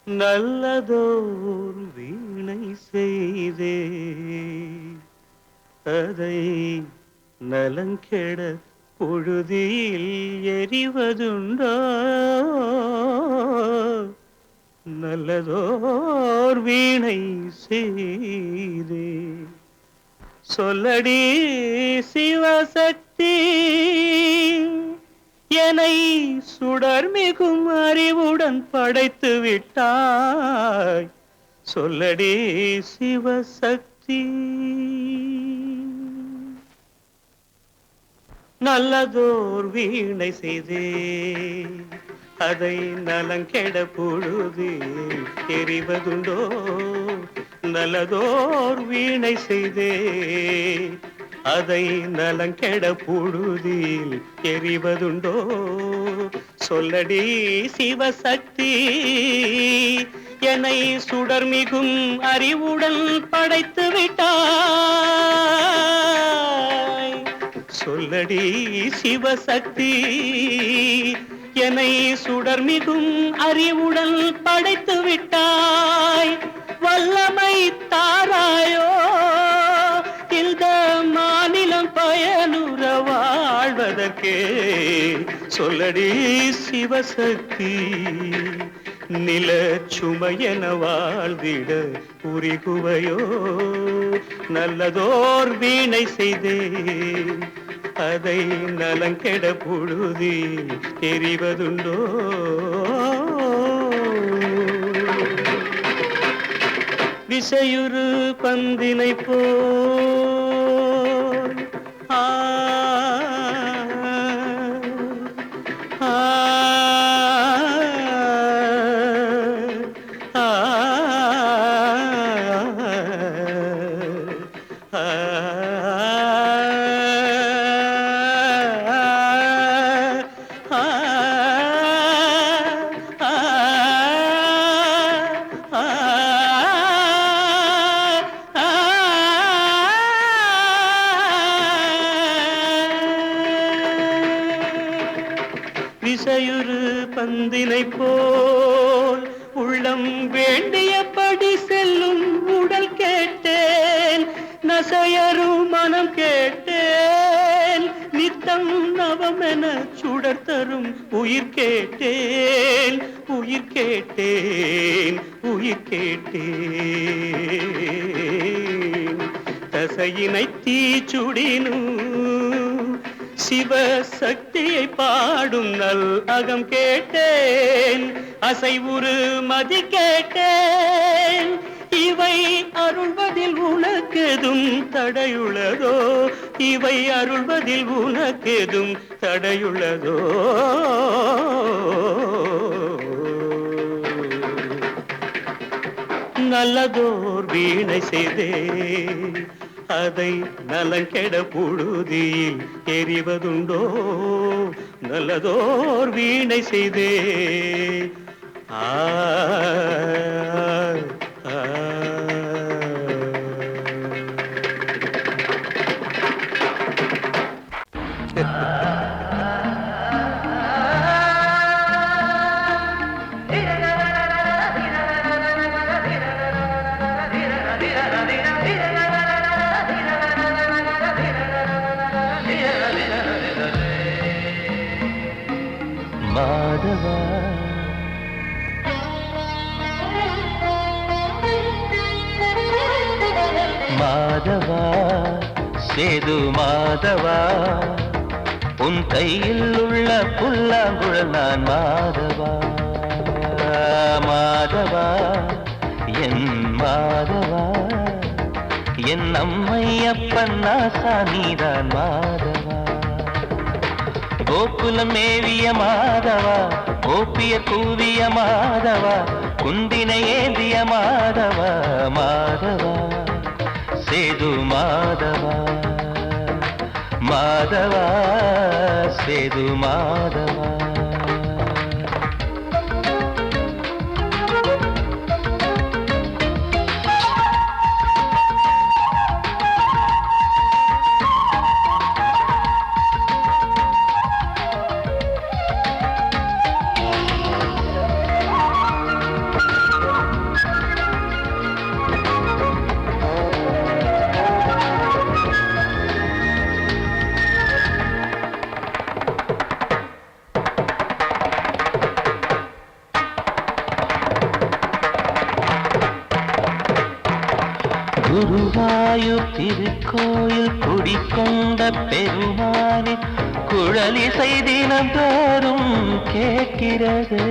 நல்லதோர் வீணை செய்தே அதை நலங்கெட பொழுதில் எறிவதுண்டோ? நல்லதோர் வீணை செய்தே சொல்லடி சிவசக்தி, என்னை சுடர்மிகும் அறிவுடன் படைத்து விட்டாய். சொல்லடி சிவசக்தி. நல்லதோர் வீணை செய்தே அதை நலங்கெட பொழுதில் எறிவதுண்டோ? நல்லதோர் வீணை செய்தே அதை நலங்கெட பொழுதில் எறிவதுண்டோ? சொல்லடி சிவசக்தி, என்னை சுடர்மிகும் அறிவுடன் படைத்து விட்டாய். சொல்லடி சிவசக்தி, என்னை சுடர்மிகும் அறிவுடன் படைத்து விட்டாய். வல்லமை தாராயோ இந்த மாநிலம் பயனுற வாழ்வதற்கே. சொல்லடி சிவசக்தி, நில சுமையென வாழ்ந்திட உரிகுவையோ? நல்லதோர் வீணை செய்தே அதை நலங்கெட பொழுதில் எறிவதுண்டோ? விசையுறு பந்தினை போல் ஆ ஆ விசையுறு பந்தினை போல் உள்ளம் வேண்டியபடி செல்லும் உடல் கேட்டேன். நசையரு மனம் கேட்டேன். நித்தம் நவமென சுடர் தரும் உயிர் கேட்டேன். உயிர் கேட்டேன், உயிர் கேட்டேன். தசையினை தீச்சுடினும் சிவசக்தியை பாடும் நல் அகம் கேட்டேன். அசைவுறு மதி கேட்டேன். இவை அருள்வதில் உனக்கெதும் தடையுள்ளதோ? இவை அருள்வதில் உனக்கெதும் தடையுள்ளதோ? நல்லதோர் வீணை செய்தே அதை நலங்கெட பொழுதில் எறிவதுண்டோ? நல்லதோர் வீணை செய்தே ஆ மாதவா மாதவா சேது மாதவா, உன் கையில் உள்ள புல்லாங்குழல் நான் மாதவா. மாதவா என் மாதவா, என் அம்மையப்பன் நாசா நீதான் மாதவா. கோகுலம் மேவிய மாதவா, கோப்பிய கூவிய மாதவா, குந்தினை ஏந்திய மாதவா. மாதவா சேது மாதவா, மாதவா சேது மாதவா. குருவாயூர் திருக்கோயில் குடிக்கொண்ட பெருமானின் குழலிசை தினந்தோறும் கேட்கிறது.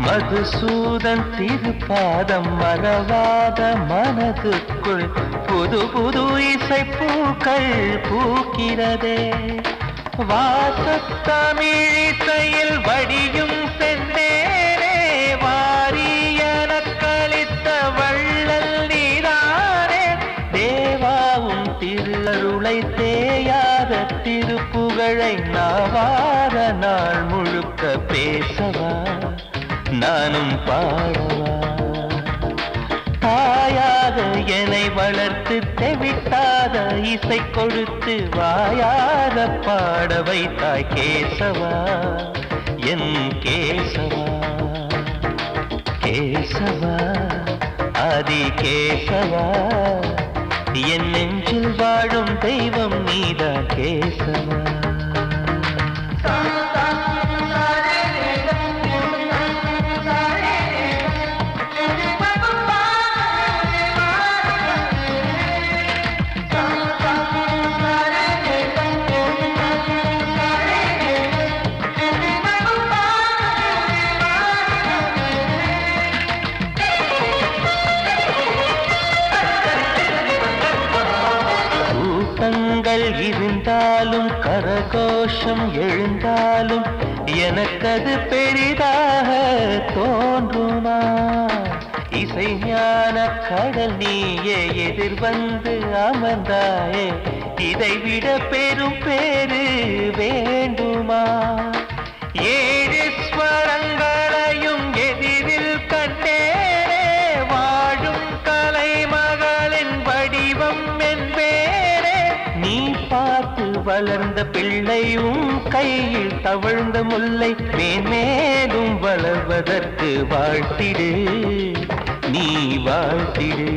மதுசூதன் திருப்பாதம் மறவாத மனதுக்குள் புது புது இசைப்பூக்கள் பூக்கிறதே. வாசத்தமிழிசையில் வடியும் செந்தேனே வாரியன கழித்த வள்ளல் நீதானே. தேவாவும் திருஅருளை தேயாத திருப்புகழை நாவார நாள் முழுக்க பேசவா நானும் பாடவா. தாயாக என்னை வளர்த்து தெவிட்டாத இசை கொடுத்து வாயாத பாட வைத்தாய் கேசவா என் கேசவா. கேசவா ஆதி கேசவா என் நெஞ்சில் வாழும் தெய்வம் நீதான் கேசவா. இருந்தாலும் கரகோஷம் எழுந்தாலும் எனக்கது பெரிதாக தோன்றுமா. இசை ஞான கடல் நீயே எதிர்வந்து அமர்ந்தாயே இதைவிட பெரும் பேரு வேண்டுமா. ஏழு ஸ்வரங்களையும் எதிரில் கண்டேனே வாழும் கலைமகளின் வடிவம் என்பேனே. நீ பார்த்து வளர்ந்த பிள்ளையும் கையில் தவழ்ந்த முல்லை மேன்மேலும் வளர்வதற்கு வாழ்த்திடு நீ வாழ்த்திடு.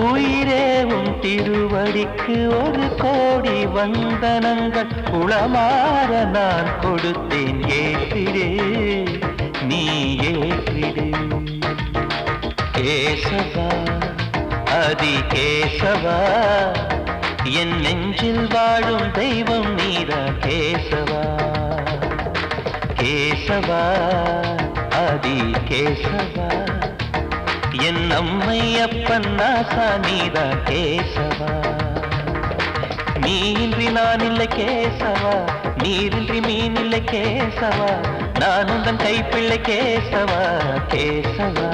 உயிரேவும் திருவடிக்கு ஒரு கோடி வந்தனங்கள் உளமாற நான் கொடுத்தேன் ஏற்றிடு நீ ஏற்றிடு. கேசவா ஆதி கேசவா என் நெஞ்சில் வாழும் தெய்வம் நீதா கேசவா. கேசவா ஆதி கேசவா என் அம்மை அப்பன் நாசா நீதா கேசவா. நீயின்றி நான் இல்லை கேசவா நீரின்றி மீன் இல்லை கேசவா நான் உந்தன் கைப்பிள்ளை கேசவா. கேசவா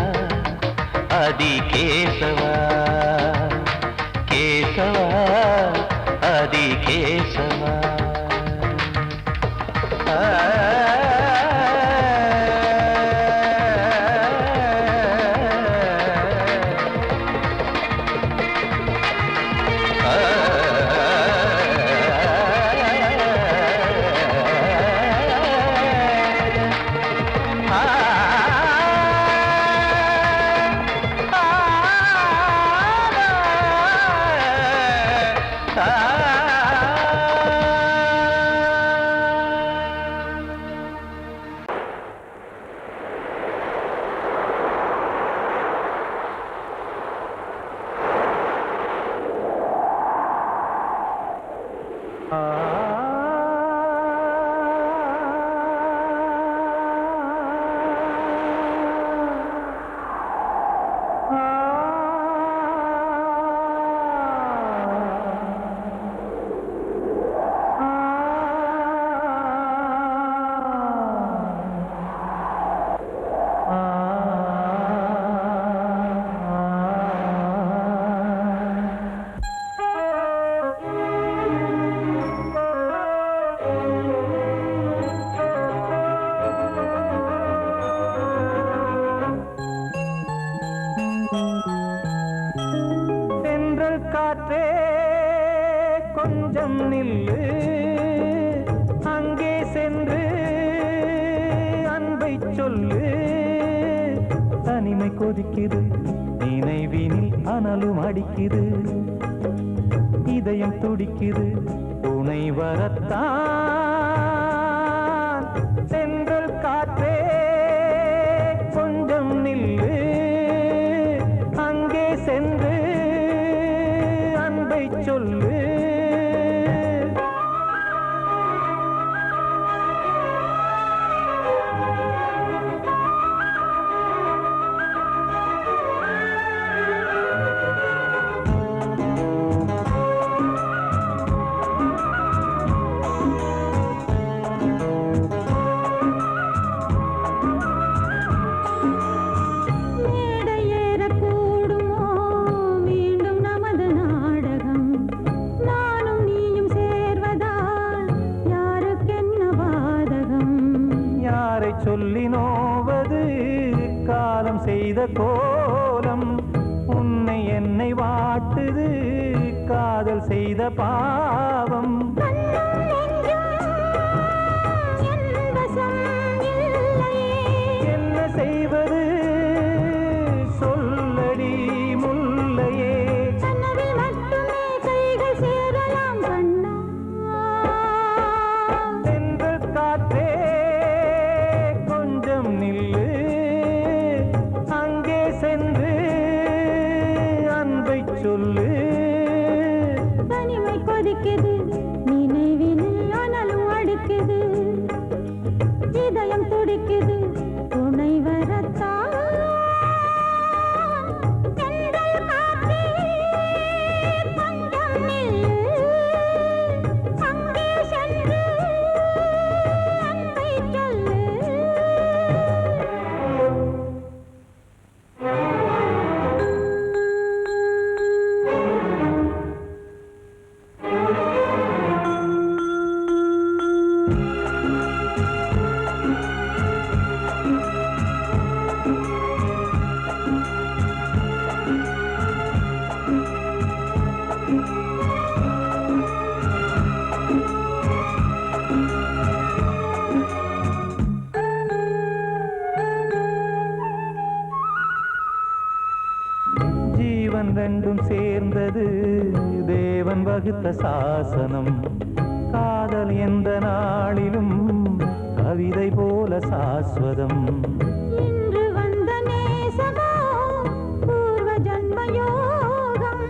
ஆதி கேசவா கேசவா ஆதி கேசவா. காற்றே கொஞ்சம் நில்லு, அங்கே சென்று அன்பை சொல்லு. தனிமை கொதிக்குது, நினைவினில் அனலும் அடிக்குது, இதயம் துடிக்குது துணை வரத்தான். சென்றல் காற்றே கொஞ்சம் நில்லு, அங்கே சென்று சொல்லி நோவது காலம் செய்த கோலம். உன்னை என்னை வாட்டுது காதல் செய்த பாவம். என்ன செய்வது சொல்லடி முல்லையே. தென்றல் காற்றே கொஞ்சம் நில்லு, அங்கே சென்று அன்பை சொல்லு. தனிமை கொதிக்குது, நினைவினில் அனலும் அடிக்குது, இதயம் துடிக்குது துணை வரத்தான். தென்றல் காற்றே கொஞ்சம் நில்லு, அங்கே சென்று அன்பை சொல்லு. ஜீவன் ரெண்டும் சேர்ந்தது தேவன் வகுத்த சாசனம். காதல் எந்த நாளிலும் கவிதை போல சாஸ்வதம். இன்று வந்த நேசமோ பூர்வ ஜன்ம யோகம்,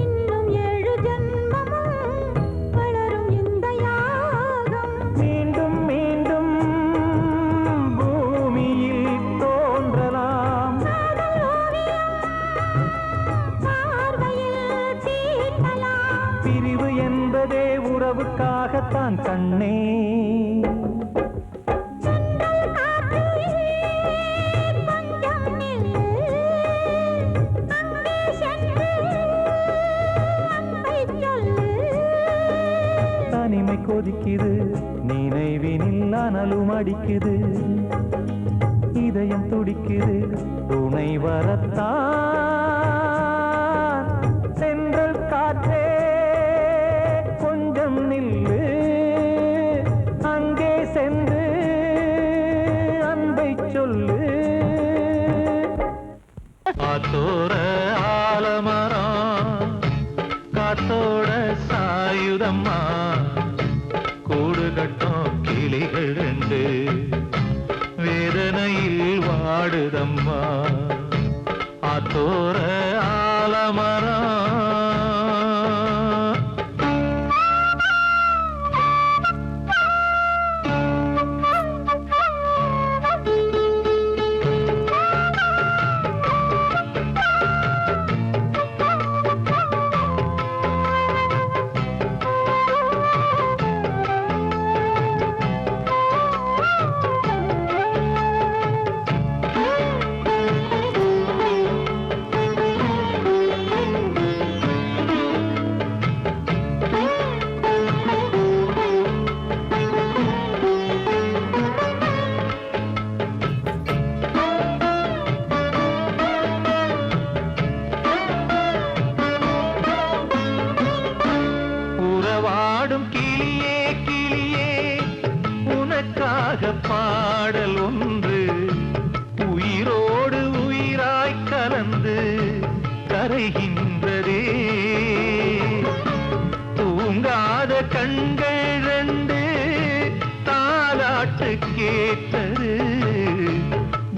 இன்னும் 7 ஜன்மமும் வளரும் இந்த யாகம். மீண்டும் மீண்டும் பூமியில் தோன்றலாம். காதல் ஓவியம் பார்வையில் தீட்டலாம். பிரிவு என்பதே உறவுக்காகத்தான் கண்ணே. தென்றல் காற்றே கொஞ்சம் நில்லு, அங்கே சென்று அன்பை சொல்லு. தனிமை கொதிக்குது, நினைவினில் அனலும் அடிக்குது, இதயம் துடிக்குது துணை வரத்தான். தென்றல் காற்றே கொஞ்சம் நில்லு, அங்கே சென்று அன்பை சொல்லு. காத்தோர ஆலமரம் காத்தோட சாயுதம்மா, கூடு கட்டும் கிளிகள் ரெண்டு வேதனையில் வாடுதம்மா. ஆத்தோர ஆலமரம் உறவாடும் கிளியே கிளியே, உனக்காக பாடல் ஒன்று உயிரோடு உயிராய் கலந்து கரைகின்றதே. தூங்காத கண்கள் ரெண்டு தாலாட்டு கேட்டது,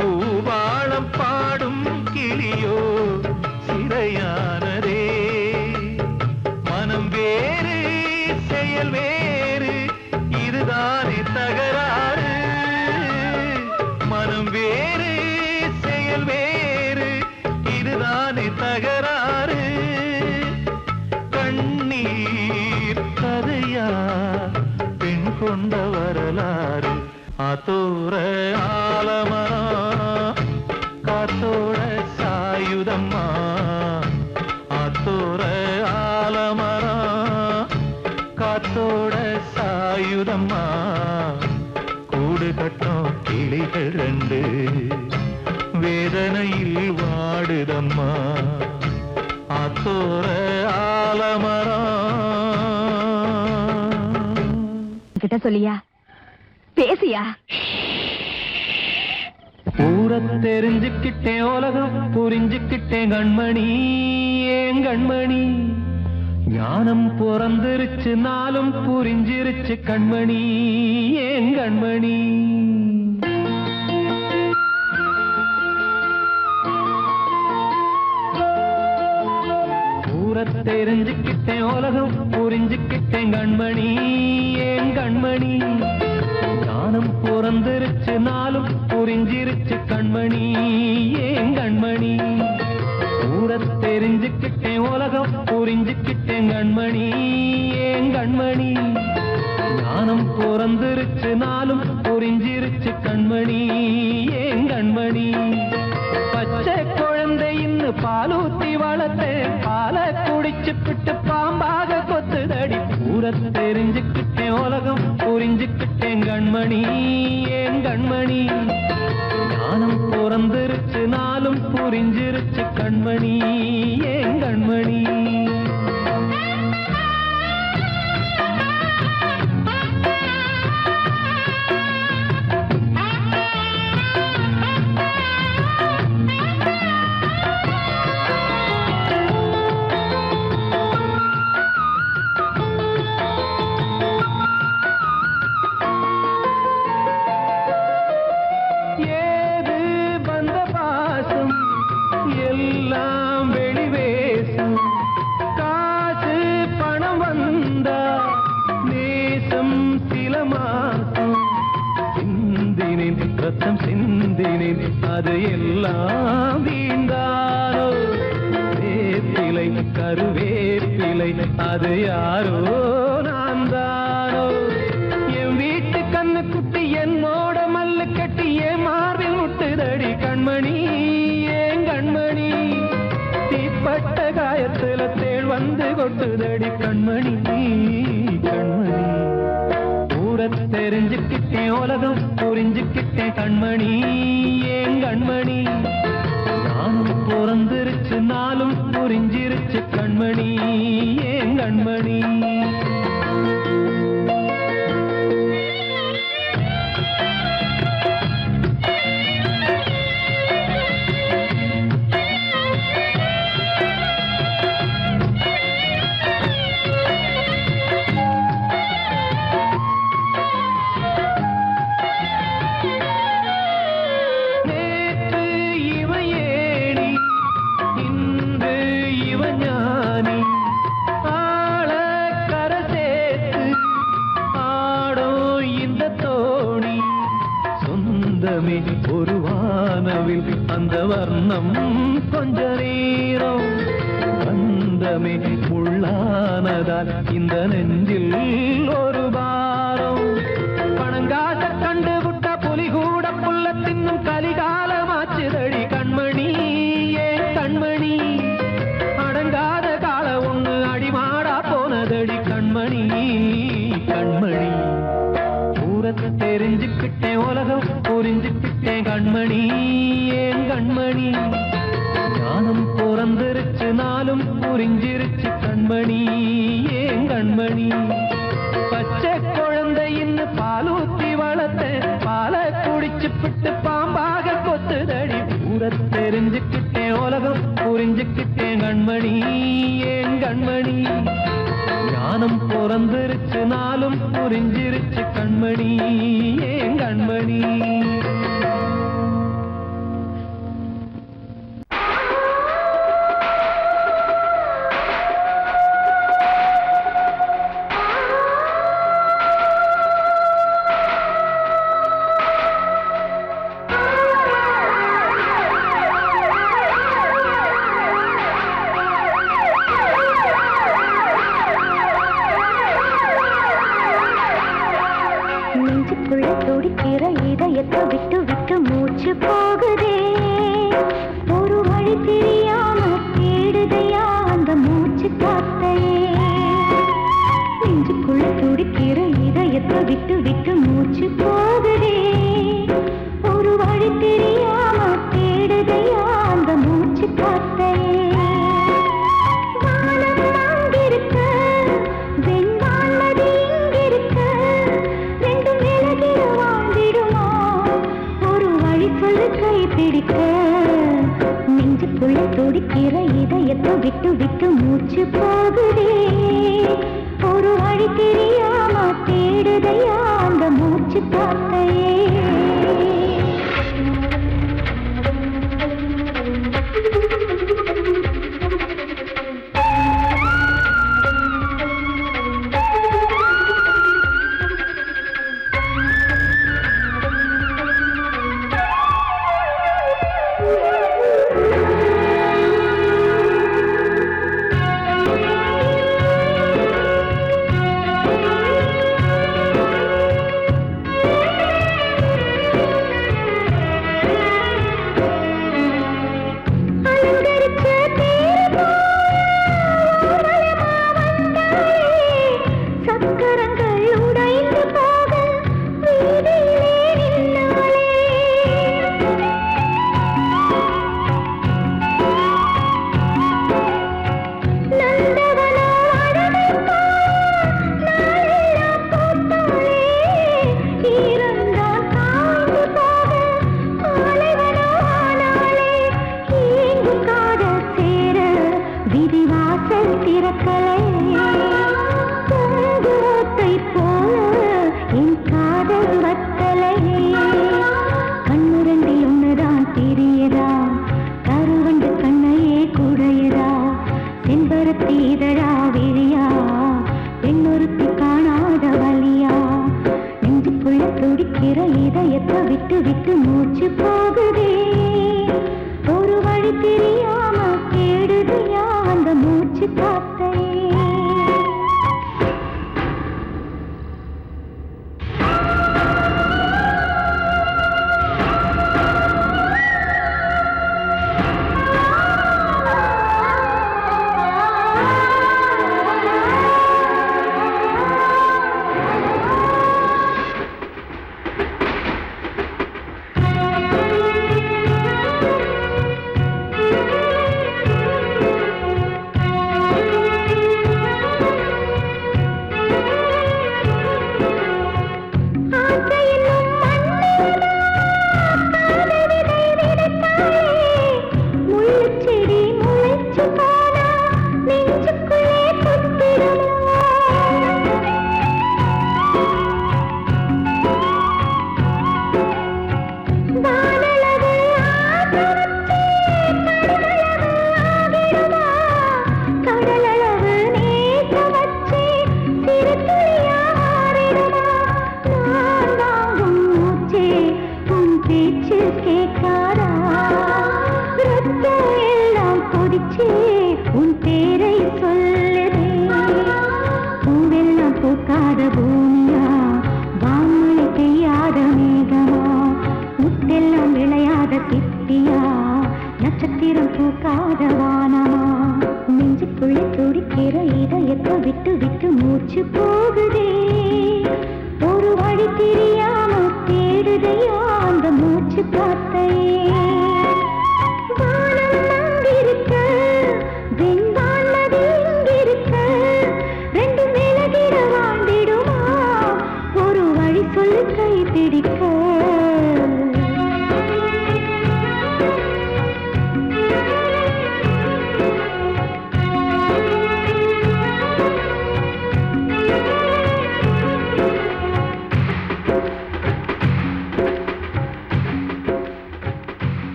பூபாளம் பாடும் கிளியோ சிறையானதே. மனம் வேறு செயல் வேறு, இதுதானே தகராறு. மனம் வேறு செயல் வேறு, இதுதானே தகராறு. கண்ணீர் கதையா பெண் கொண்ட வரலாறு. ஆத்தோர ஆலமரம் காத்தோட சாயுதம்மா, ஆத்தோர ஆலமரம் காத்தோட சாயுதம்மா, கூடு கட்டும் கிளிகள் ரெண்டு வேதனையில் வாடுதம்மா ஆத்தோர ஆலமரம். கிட்ட சொல்லியா பேசியா? ஊரை தெரிஞ்சுக்கிட்டேன் உலகம் புரிஞ்சுக்கிட்டேன் கண்மணி ஏன் கண்மணி ஞானம் பிறந்திருச்சு நாளும் புரிஞ்சிருச்சு கண்மணி ஏன் கண்மணி. ஊரை தெரிஞ்சுக்கிட்டேன் உலகம் புரிஞ்சுக்கிட்டேன் கண்மணி ஏன் கண்மணி ஞானம் பிறந்திருச்சு நாளும் புரிஞ்சிருச்சு கண்மணி ஏன் கண்மணி. ஊரை தெரிஞ்சுக்கிட்டேன் உலகம் புரிஞ்சுக்கிட்டேன் கண்மணி ஏன் கண்மணி ஞானம் பிறந்திருச்சு நாளும் புரிஞ்சிருச்சு கண்மணி ஏன் கண்மணி. பச்சை குழந்தை இன்னும் பாலூத்தி வளர்த்தேன் பாலை குடிச்சு பிட்டு பாம்பாக கொத்துதடி. ஊரை தெரிஞ்சுக்கிட்டேன் உலகம் புரிஞ்சுக்கிட்டேன் கண்மணி ஏன் கண்மணி ஞானம் பிறந்திருச்சு நாளும் புரிஞ்சிருச்சு கண்மணி ஏன் கண்மணி. ரத்தம் சிந்தினேன் அது எல்லாம் வீண்டானோ வேப்பிலை கருவேப்பிலை அது யாரோ நான் தானோ. என் வீட்டு கண்ணு குட்டி என்னோட மல்லு கட்டி என் மார்பில் முட்டுதடி கண்மணி ஏன் கண்மணி தீப்பட்ட காயத்துல தேள் வந்து கொட்டுதடி கண்மணி கண்மணி. ஊரை தெரிஞ்சுக்கிட்டேன் உலகம் புரிஞ்சுக்கிட்டேன் கண்மணி ஏன் கண்மணி நானும் பிறந்திருச்சு நாளும் புரிஞ்சிருச்சு கண்மணி ஏன் கண்மணி. ஒரு வானவில் அந்த வர்ணம் கொஞ்ச நேரம் பந்தமே உள்ளானதால் இந்த நெஞ்சில் ஒரு பாரம். பணங்காச கண்டு விட்ட புலி கூட புல்ல தின்னும் கலிகாலமாச்சுதடி கண்மணி ஏன் கண்மணி அடங்காத கால ஒண்ணு அடிமாடா போனதடி கண்மணி கண்மணி. ஊரை தெரிஞ்சுக்கிட்டேன் உலகம் புரிஞ்சுக்கிட்டேன் கண்மணி ஏன் கண்மணி ஞானம் பிறந்திருச்சு நாளும் புரிஞ்சிருச்சு கண்மணி ஏன் கண்மணி. பச்சை குழந்தை இன்னும் பாலூத்தி வளர்த்தேன் பாலை குடிச்சு பிட்டு பாம்பாக கொத்துதடி. ஊரை தெரிஞ்சுக்கிட்டேன் உலகம் புரிஞ்சுக்கிட்டேன் கண்மணி ஏன் கண்மணி ஞானம் பிறந்திருச்சு நாளும் புரிஞ்சிருச்சு கண்மணி ஏன் கண்மணி. நெஞ்சுக்குள்ள துடிக்கிற இதயத்தை விட்டு விட்டு மூச்சு போகுதே ஒரு வழி தெரியாம தேடுதையா அந்த மூச்சு காத்தையே. நெஞ்சுக்குள்ள துடிக்கிற இதயத்தை விட்டு விட்டு மூச்சு போகுதே பிடிக்க நெஞ்சுக்குள்ள துடிக்கிற இதயத்தை விட்டு விட்டு மூச்சு போகுதே ஒரு வழி தெரியாம தேடுதையா அந்த மூச்சு காத்தையே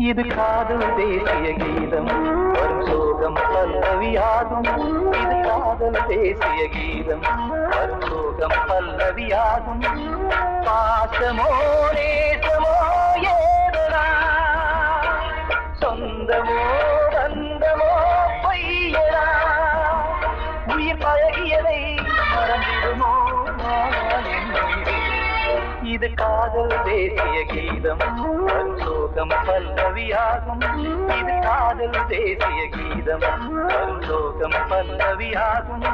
இது காதல் தேசிய கீதம் வரும் சோகம் பல்லவியாகும் இது காதல் தேசிய கீதம் வரும் சோகம் பல்லவியாகும் பாசமோ நேசமோ ஏதனா சொந்தமோ பந்தமோ பொய்யனா உயிர் பழகியதை மறந்திடுமோ இது காதல் தேசிய கீதம் வரும் சோகம் பல்லவியாகும் இது காதல் காதல் தேசிய கீதம் வரும் சோகம் பல்லவியாகும்.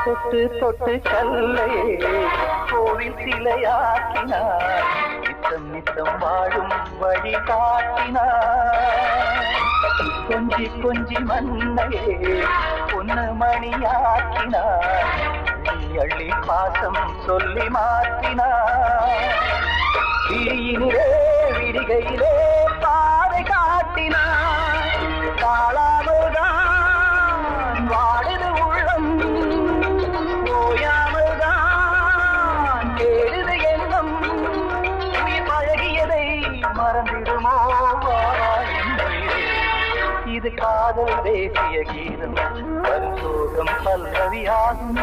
தொட்டு தொட்டு கல்லையே கோவில் சிலையாக்கினார், நித்தம் நித்தம் வாழும் வழி காட்டினார். கொஞ்சி கொஞ்சி மண்ணையே பொன்னு மணியாக்கினார், அள்ளி அள்ளி பாசம் சொல்லி மாற்றினார். விழியினிலே விடிகையிலே பாதை காட்டினார், தாழாமல்தான் வாடுது உள்ளம், ஓயாமல்தான் தேடுது எண்ணம். உயிர் பழகியதை மறந்திடுமோ இது காதல் தேசிய கீதம் வரும் சோகம் பல்லவியாகும்.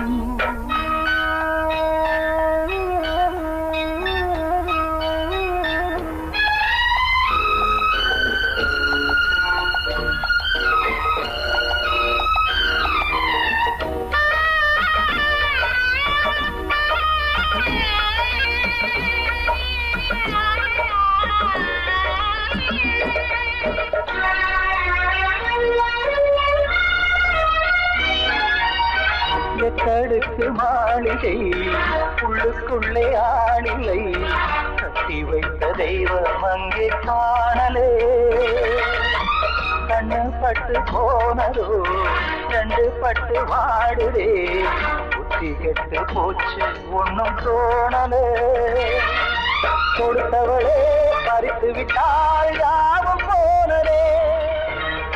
எட்டடுக்கு மாளிகை உள்ளுக்குள்ளே ஆளில்லை, கட்டி வைத்த தெய்வம் அங்கே காணலே. கண்ணு பட்டு போனதோ ரெண்டு பட்டு வாடுதே, புத்தி கெட்டு போச்சு ஒன்னும் தோணலே. கொடுத்தவளே பறித்து விட்டால் யாவும் போனதே,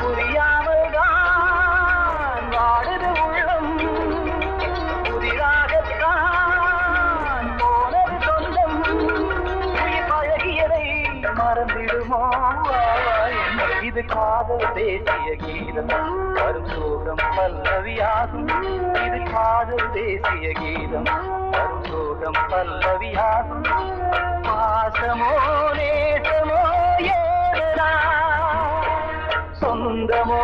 புரியாமல் தான் வாடுது உள்ளம். புதிராகத்தான் போனது சொந்தம், உயிர் பழகியதை மறந்திடுமோ இது காதல் தேசிய கீதம் வரும் சோகம் பல்லவியாகும். இது காதல் தேசிய கீதம் வரும் சோகம் பல்லவியாகும். பாசமோ நேசமோ ஏதா, சொந்தமோ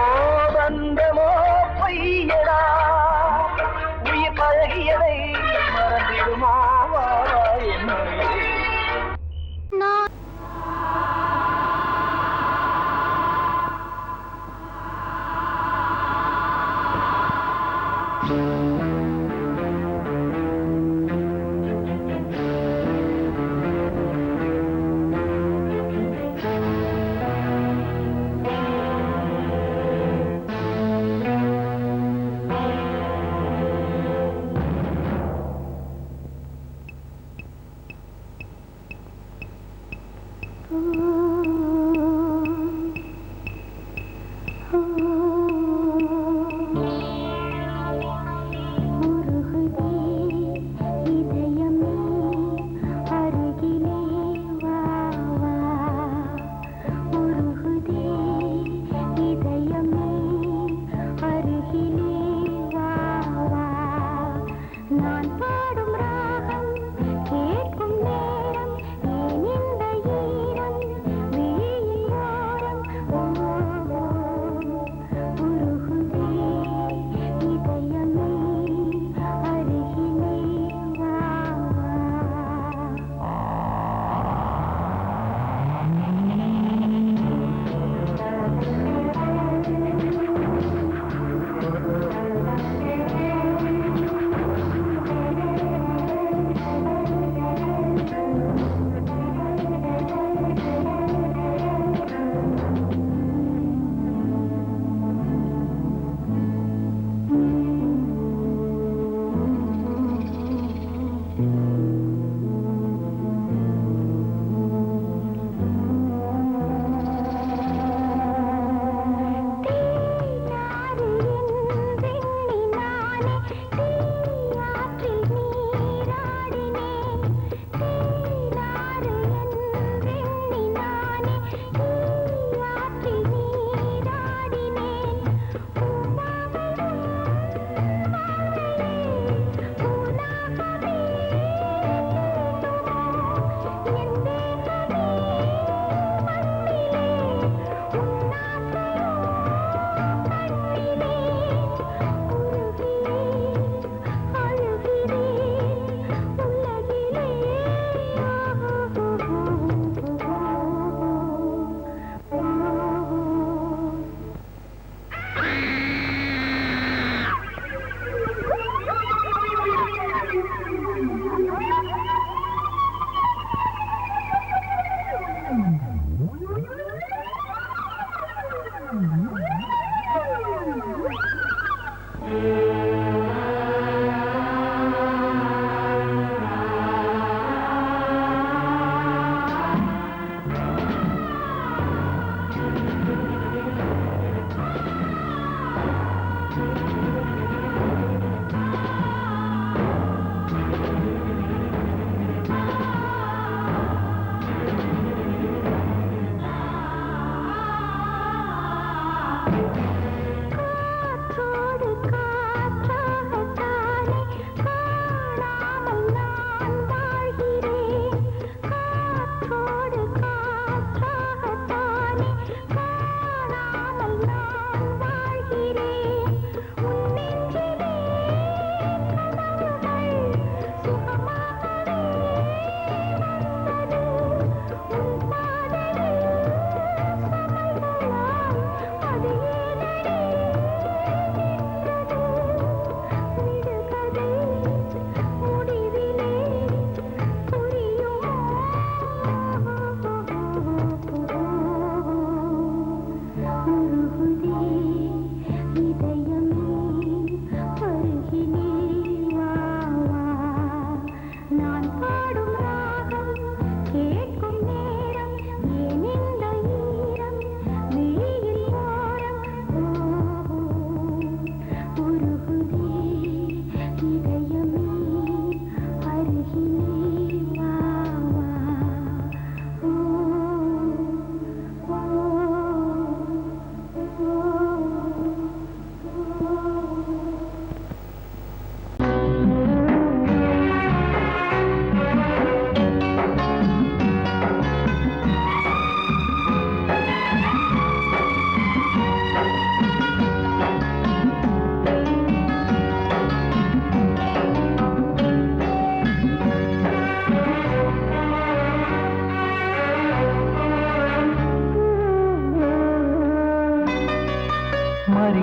பந்தமோ பொய்யடா, உயிர் பழகியதை மறந்திடுமோ என்னுடைய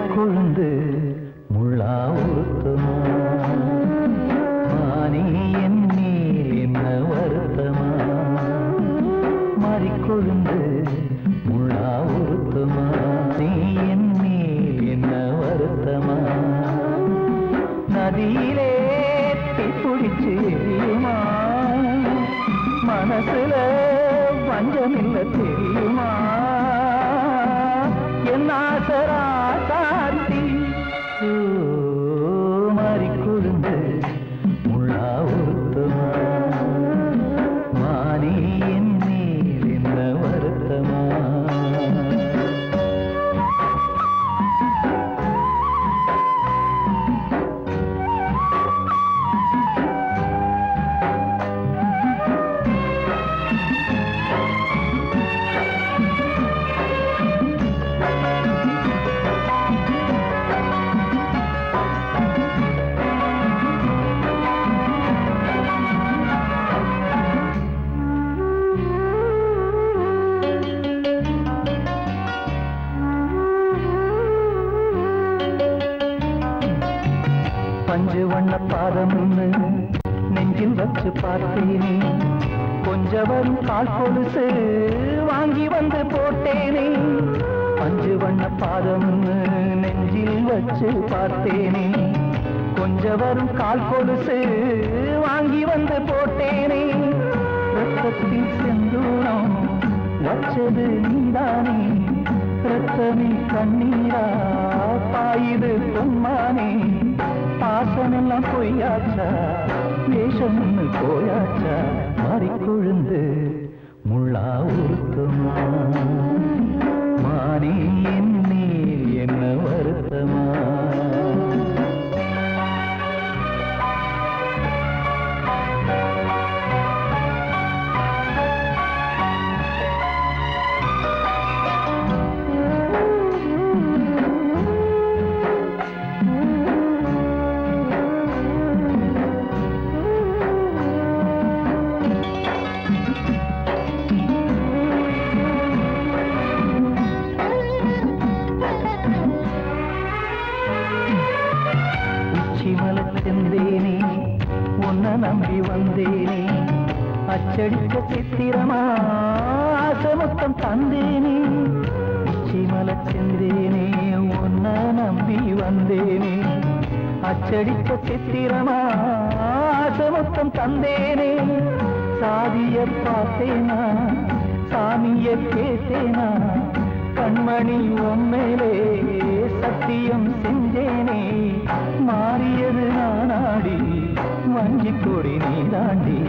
கொழுந்து முள்ளா ஊத்துமா மானே என் மேல் என்ன வருத்தமா மாறிக்கொழுந்து முள்ளா ஊத்துமா நீ என் மேல் என்ன வருத்தமா நதியிலே பிடிச்சு எரியுமா மனசுல வஞ்சமில்ல தெரியுமா என் ஆசரா சாத்தி மாறிக்கொழுந்து முள்ளா ஊத்துமா மானே என் மேல் என்ன வருத்தமா பஞ்சு வண்ண பாதம் நெஞ்சில் வச்சு பார்த்தேனே கொஞ்சம் வரும் கால் கொலுசு வாங்கி வந்து போட்டேனே பஞ்சு வண்ண பாதம் நெஞ்சில் வச்சு பார்த்தேனே கொஞ்சம் வரும் கால் கொலுசு வாங்கி வந்து போட்டேனே ரத்தத்தில் செந்தூரம் வச்சது நீதானே ரத்தமே கண்ணீரா பாயுது பொம்மானே பாசமெல்லாம் பொய்யாச்சா வேஷம் போயாச்சா மாறிக்கொழுந்து முள்ளா ஊத்துமா மானே என் மேல் என்ன வருத்தமா செந்தேனே உன்னை நம்பி வந்தேனே அச்சடித்த சித்திரமா ஆசமுத்தம் தந்தேனே உச்சிமல செந்தேனே உன்னை நம்பி வந்தேனே அச்சடித்த சித்திரமா ஆசமுத்தம் தந்தேனே சாதிய பார்த்தேனா சாமிய கேட்டேனா கண்மணி உம்மேலே சத்தியம் செஞ்சேனே மாறியது நானாடி வஞ்சி கொடி நீதாண்டி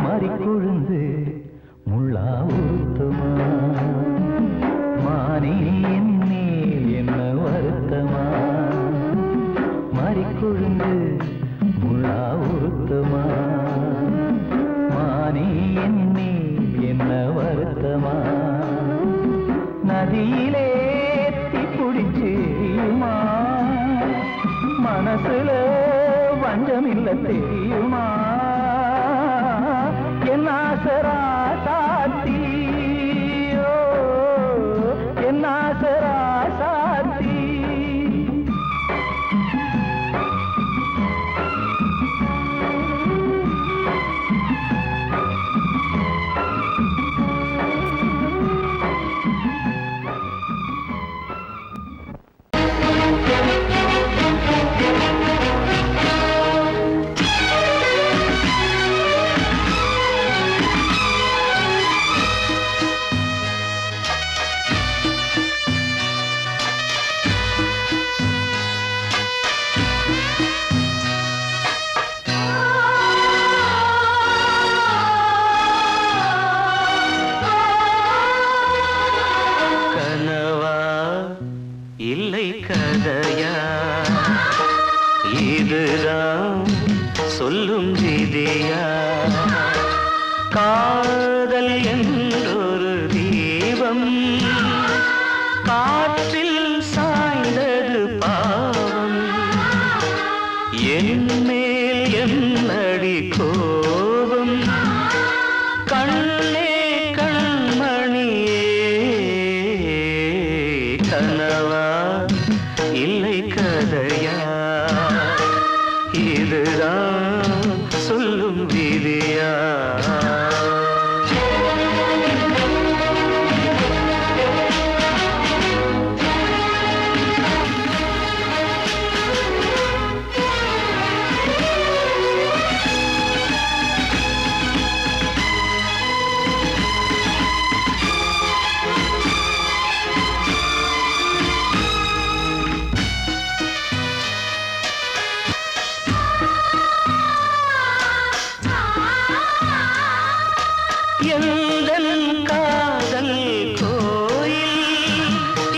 மறிக்குழுந்து முள்ளா உருத்துமா மானே என்னேல் என்ன வருத்தமா மறிக்குழுந்து முள்ளா உருத்துமா மானே என்னேல் என்ன வருத்தமா நதியிலே தீப்பிடிச்சுமா மனசுல வஞ்சமில்ல தெரியுமா என்ன ஆசரா சாத்தி என்ன ஆசரா சாத்தி இதுதான் சொல்லும் விதியா காதல் என்றொரு தீபம் காற்றில் சாய்ந்தது பாவம் என் மேல் என்னடி கோபம் கண்ணே கண்மணியே கனவா இல்லை கதையா இதுதான் சொல்லும் விதியா எந்தன் காதல் கோயில்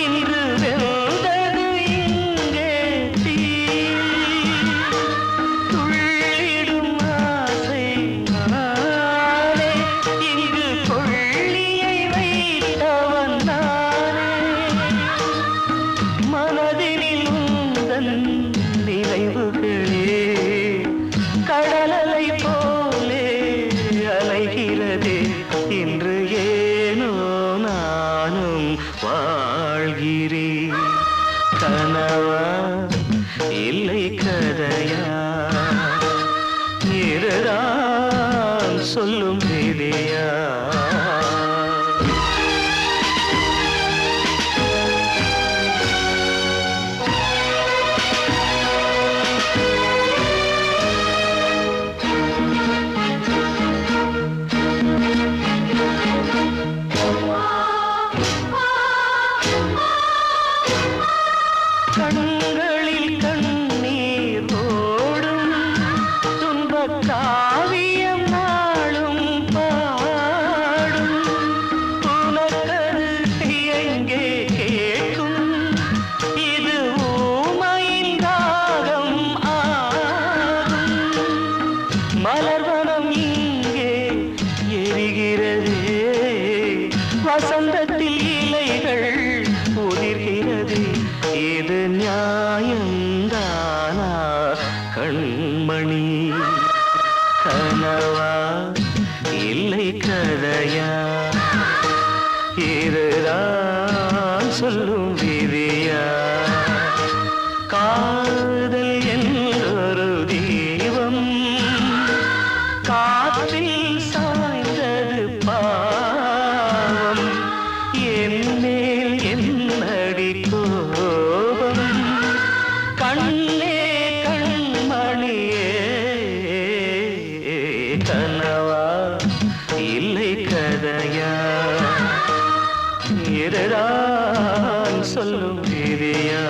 இன்று வெந்தது இங்கே தீ துள்ளிடும் ஆசை நானே இங்கு கொள்ளியை வைத்தவன் நானே மனதினில் உந்தன் நினைவுகளே கடலலை போலே அலைகிறதே இன்று ஏனோ நானும் வாழ்கிறேன் கனவா இல்லை கதையா இதுதான் சொல்லும் விதியா சொல்லும் விதியா